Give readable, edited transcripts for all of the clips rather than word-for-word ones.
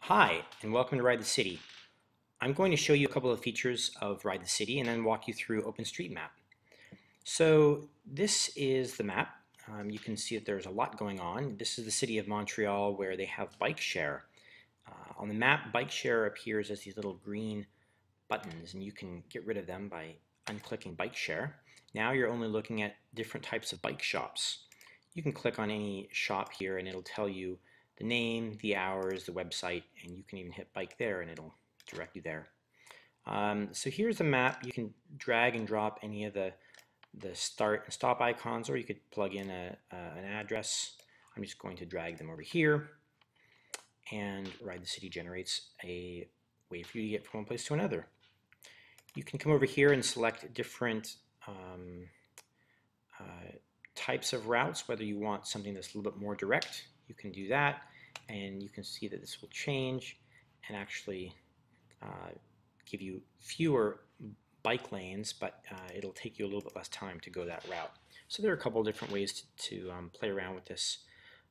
Hi, and welcome to Ride the City. I'm going to show you a couple of features of Ride the City and then walk you through OpenStreetMap. So this is the map. You can see that there's a lot going on. This is the city of Montreal where they have bike share. On the map, bike share appears as these little green buttons, and you can get rid of them by unclicking bike share. Now you're only looking at different types of bike shops. You can click on any shop here and it'll tell you the name, the hours, the website, and you can even hit bike there and it'll direct you there. So here's a map. You can drag and drop any of the start and stop icons, or you could plug in an address. I'm just going to drag them over here, and Ride the City generates a way for you to get from one place to another. You can come over here and select different types of routes, whether you want something that's a little bit more direct. You can do that, and you can see that this will change and actually give you fewer bike lanes, but it'll take you a little bit less time to go that route. So there are a couple of different ways to play around with this.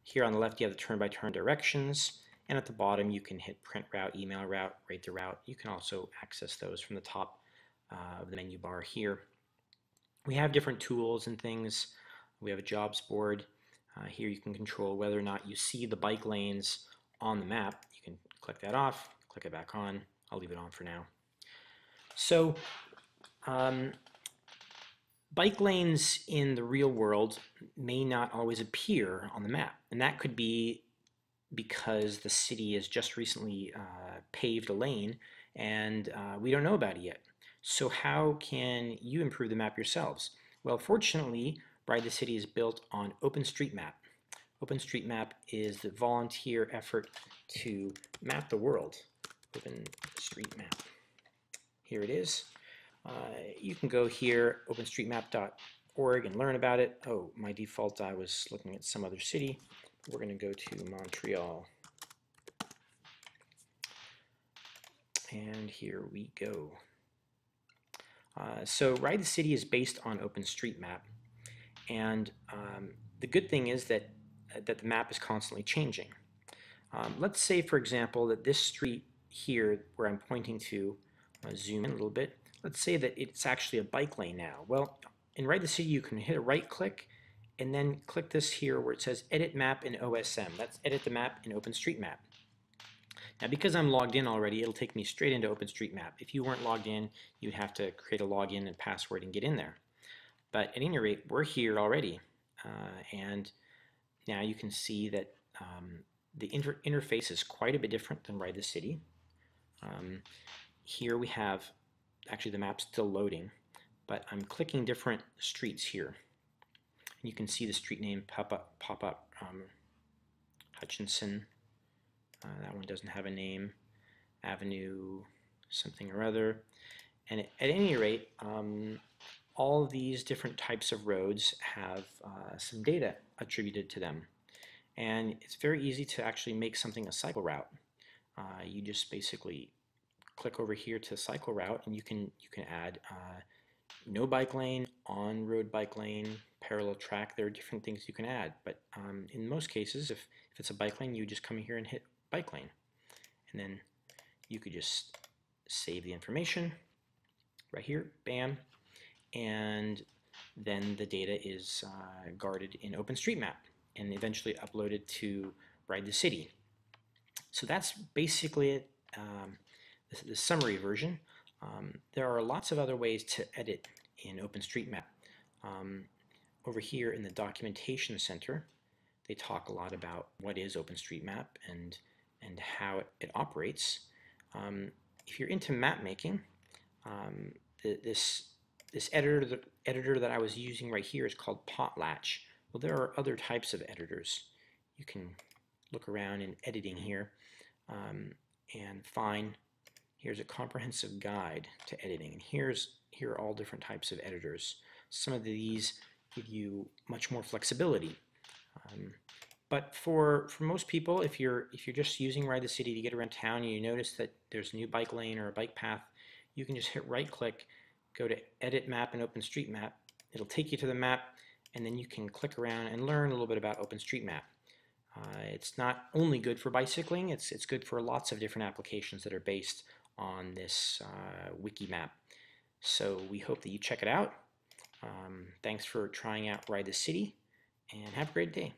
Here on the left you have the turn-by-turn directions, and at the bottom you can hit print route, email route, rate the route. You can also access those from the top of the menu bar here. We have different tools and things. We have a jobs board. Here you can control whether or not you see the bike lanes on the map. You can click that off, click it back on. I'll leave it on for now. So bike lanes in the real world may not always appear on the map, and that could be because the city has just recently paved a lane and we don't know about it yet. So how can you improve the map yourselves? Well, fortunately, Ride the City is built on OpenStreetMap. OpenStreetMap is the volunteer effort to map the world. OpenStreetMap. Here it is. You can go here, openstreetmap.org, and learn about it. Oh, my default, I was looking at some other city. We're going to go to Montreal. And here we go. So Ride the City is based on OpenStreetMap. And the good thing is that the map is constantly changing. Let's say, for example, that this street here where I'm pointing to, zoom in a little bit, let's say that it's actually a bike lane now. Well, in Ride the City you can hit a right click and then click this here where it says Edit Map in OSM. That's Edit the Map in OpenStreetMap. Now because I'm logged in already, it'll take me straight into OpenStreetMap. If you weren't logged in, you'd have to create a login and password and get in there. But at any rate, we're here already. And now you can see that the interface is quite a bit different than Ride the City. Here we have, actually the map's still loading, but I'm clicking different streets here. And you can see the street name pop up. Hutchinson, that one doesn't have a name. Avenue something or other. And at any rate, all these different types of roads have some data attributed to them. And it's very easy to actually make something a cycle route. You just basically click over here to cycle route, and you can add no bike lane, on-road bike lane, parallel track. There are different things you can add, but in most cases, if it's a bike lane, you just come here and hit bike lane, and then you could just save the information right here, bam, and then the data is guarded in OpenStreetMap and eventually uploaded to Ride the City. So that's basically it, the summary version. There are lots of other ways to edit in OpenStreetMap. Over here in the Documentation Center, they talk a lot about what is OpenStreetMap and how it operates. If you're into map making, this editor that I was using right here is called Potlatch. Well, there are other types of editors. You can look around in editing here and find, here's a comprehensive guide to editing, and here are all different types of editors. Some of these give you much more flexibility. But for most people, if you're just using Ride the City to get around town and you notice that there's a new bike lane or a bike path, you can just hit right click, go to Edit Map in OpenStreetMap. It'll take you to the map, and then you can click around and learn a little bit about OpenStreetMap. It's not only good for bicycling, it's good for lots of different applications that are based on this wiki map. So we hope that you check it out. Thanks for trying out Ride the City, and have a great day.